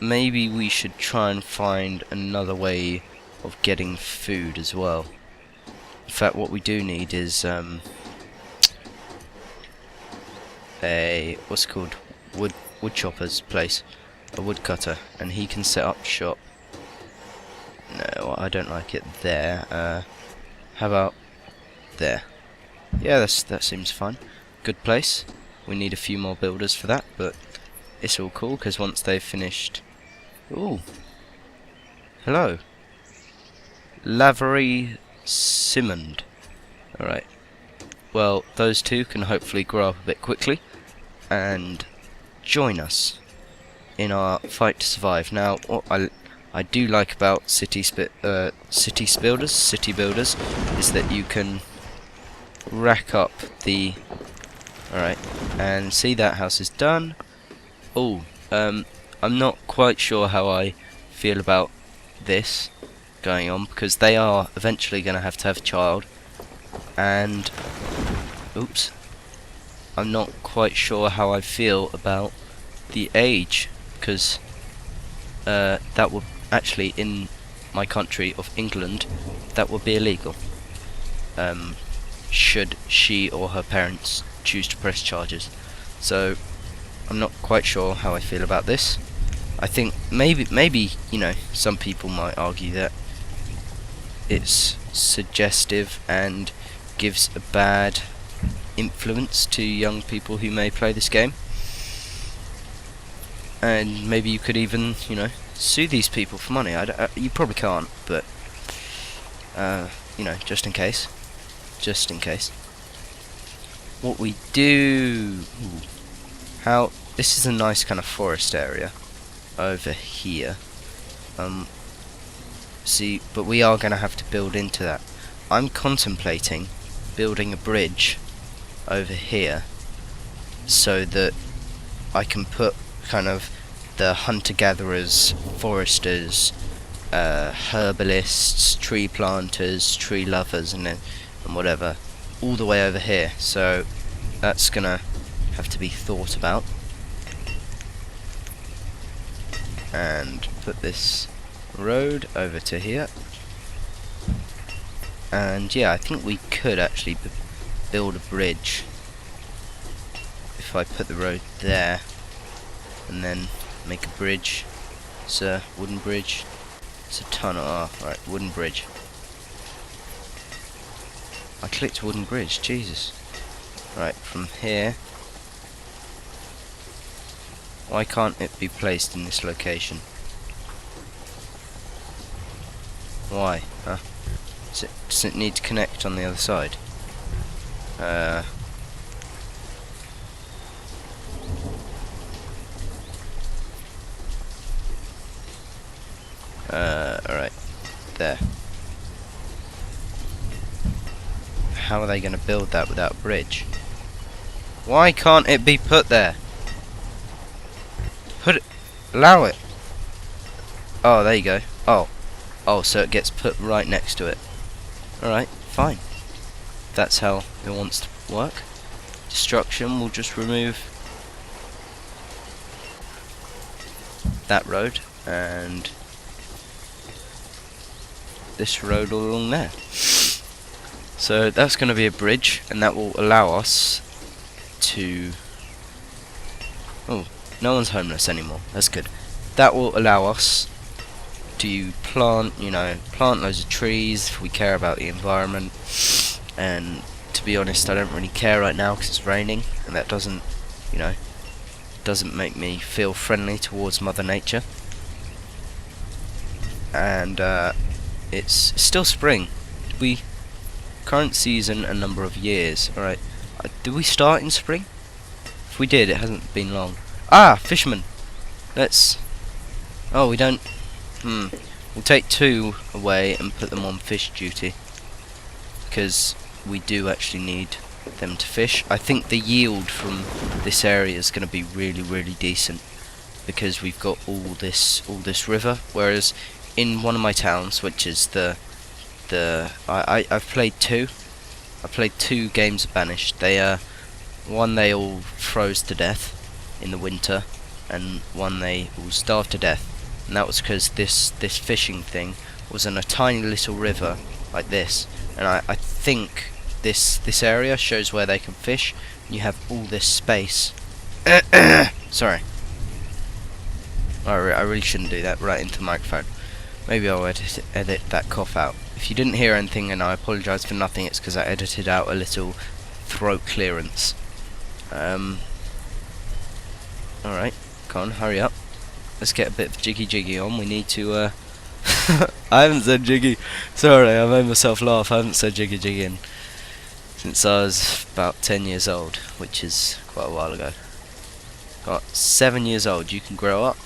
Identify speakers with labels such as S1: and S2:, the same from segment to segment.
S1: maybe we should try and find another way of getting food as well. In fact, what we do need is a what's it called, wood chopper's place, a woodcutter, and he can set up shop. No, I don't like it there. How about there? Yeah, that seems fun. Good place. We need a few more builders for that, but it's all cool because once they've finished. Ooh, hello, Lavery Simond. All right. Well, those two can hopefully grow up a bit quickly and join us in our fight to survive. Now, what I do like about city builders is that you can rack up the. Alright, and see, that house is done. Oh, I'm not quite sure how I feel about this going on, because they are eventually going to have a child, and oops, I'm not quite sure how I feel about the age, because that would actually, in my country of England, that would be illegal. Should she or her parents choose to press charges. So I'm not quite sure how I feel about this. I think maybe you know, some people might argue that it's suggestive and gives a bad influence to young people who may play this game, and maybe you could even, you know, sue these people for money. You probably can't, but you know, just in case. What we do, how this is a nice kind of forest area over here. See, but we are going to have to build into that. I'm contemplating building a bridge over here so that I can put kind of the hunter-gatherers, foresters, herbalists, tree planters, tree lovers, and whatever, all the way over here. So that's gonna have to be thought about. And put this road over to here. And yeah, I think we could actually build a bridge if I put the road there and then make a bridge. It's a wooden bridge. It's a tunnel. Oh, right, wooden bridge. I clicked wooden bridge, Jesus. Right, from here. Why can't it be placed in this location? Why? Huh? Does it need to connect on the other side? Alright. There. How are they going to build that without a bridge? Why can't it be put there? Put it. Allow it. Oh, there you go. Oh, so it gets put right next to it. Alright, fine. That's how it wants to work. Destruction will just remove that road and this road all along there. So that's going to be a bridge, and that will allow us to... Oh, no one's homeless anymore. That's good. That will allow us to plant, you know, plant loads of trees if we care about the environment. And to be honest, I don't really care right now because it's raining, and that doesn't, you know, doesn't make me feel friendly towards Mother Nature. And it's still spring. We current season a number of years. Alright, did we start in spring? If we did, it hasn't been long. Ah, fishermen. Let's. Oh, we don't. We'll take 2 away and put them on fish duty, because we do actually need them to fish. I think the yield from this area is going to be really, really decent because we've got all this river. Whereas in one of my towns, which is I've played 2. I played 2 games of Banished. They one they all froze to death in the winter, and one they all starved to death. and that was because this fishing thing was in a tiny little river like this, and I think this area shows where they can fish. You have all this space. Sorry, I really shouldn't do that right into the microphone. Maybe I'll edit that cough out. If you didn't hear anything, and I apologise for nothing, it's because I edited out a little throat clearance. Alright, come on, hurry up. Let's get a bit of jiggy on. We need to, I haven't said jiggy. Sorry, I made myself laugh. I haven't said jiggy in since I was about 10 years old, which is quite a while ago. Got 7 years old, you can grow up.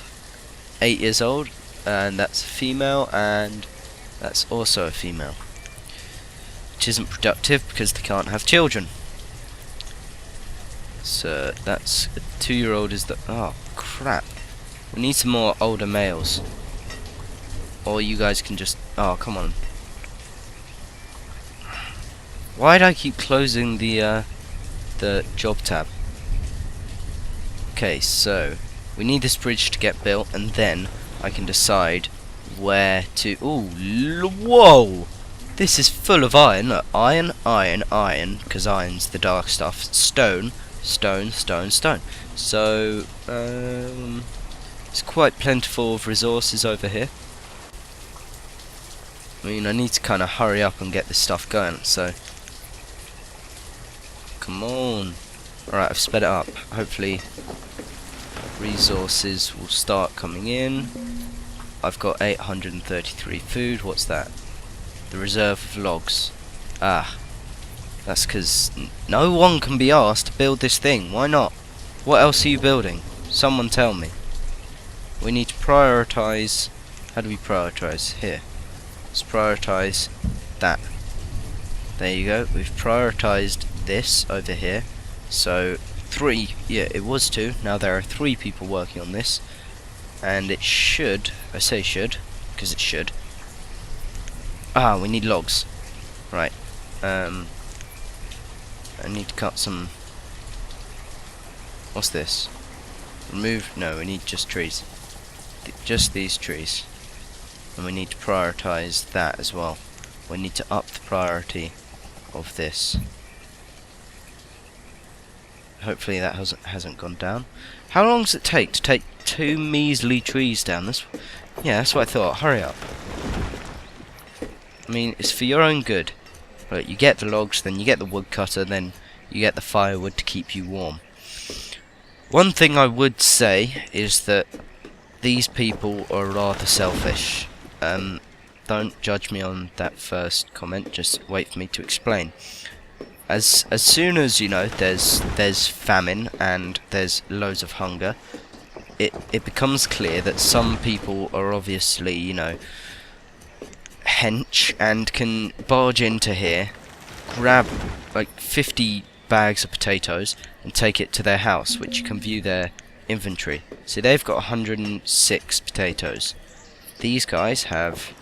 S1: 8 years old, and that's a female, and that's also a female. Which isn't productive because they can't have children. So that's a 2-year-old is the... oh crap. We need some more older males. Or you guys can just... oh, come on. Why do I keep closing the job tab? Okay, so we need this bridge to get built, and then I can decide where to... ooh, whoa! This is full of iron. Look, iron, because iron's the dark stuff. Stone, stone. So, it's quite plentiful of resources over here. I mean, I need to kind of hurry up and get this stuff going, so... come on. Alright, I've sped it up. Hopefully resources will start coming in. I've got 833 food. What's that? The reserve of logs. Ah. That's because no one can be asked to build this thing. Why not? What else are you building? Someone tell me. We need to prioritise. How do we prioritise? Here. Let's prioritise that. There you go. We've prioritised this over here. So 3. Yeah, it was 2. Now there are 3 people working on this. And it should. I say should because it should. Ah, we need logs. Right. I need to cut some... what's this? Remove... no, we need just trees. Just these trees. And we need to prioritise that as well. We need to up the priority of this. Hopefully that hasn't gone down. How long does it take to take 2 measly trees down? Yeah, that's what I thought. Hurry up. I mean, it's for your own good. Right, you get the logs, then you get the woodcutter, then you get the firewood to keep you warm. One thing I would say is that these people are rather selfish. Don't judge me on that first comment, just wait for me to explain. As soon as, you know, there's famine and there's loads of hunger, it becomes clear that some people are obviously, you know, hench and can barge into here, grab like 50 bags of potatoes and take it to their house, which you can view their inventory. See, they've got 106 potatoes. These guys have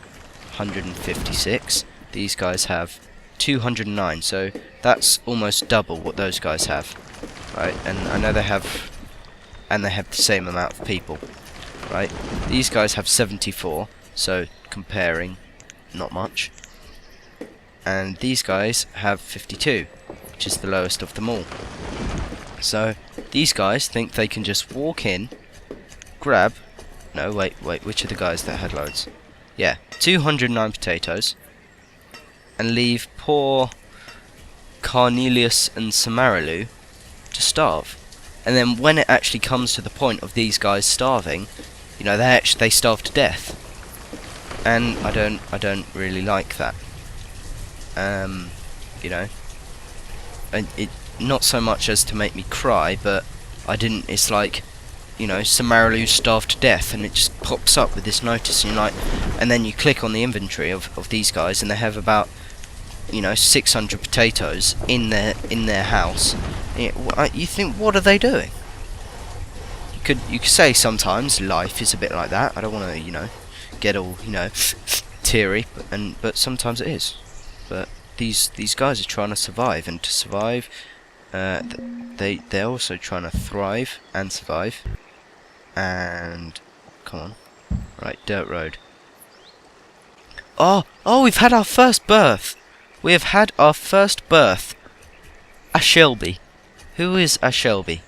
S1: 156. These guys have 209. So that's almost double what those guys have, right? And I know they have the same amount of people, right? These guys have 74. So comparing, not much. And these guys have 52, which is the lowest of them all. So these guys think they can just walk in, grab... no, wait, which are the guys that had loads? Yeah, 209 potatoes, and leave poor Cornelius and Samarilu to starve. And then when it actually comes to the point of these guys starving, you know, they starve to death. And I don't really like that. You know, and it not so much as to make me cry, but it's like, you know, Samarilu starved to death, and it just pops up with this notice, and and then you click on the inventory of these guys, and they have about, you know, 600 potatoes in their house. You think, what are they doing? You could say sometimes life is a bit like that. I don't want to, you know, get all, you know, teary, but sometimes it is. But these guys are trying to survive, and to survive, they're also trying to thrive and survive. And come on, Right, dirt road. Oh, we've had our first birth. We have had our first birth. A Shelby. Who is a Shelby?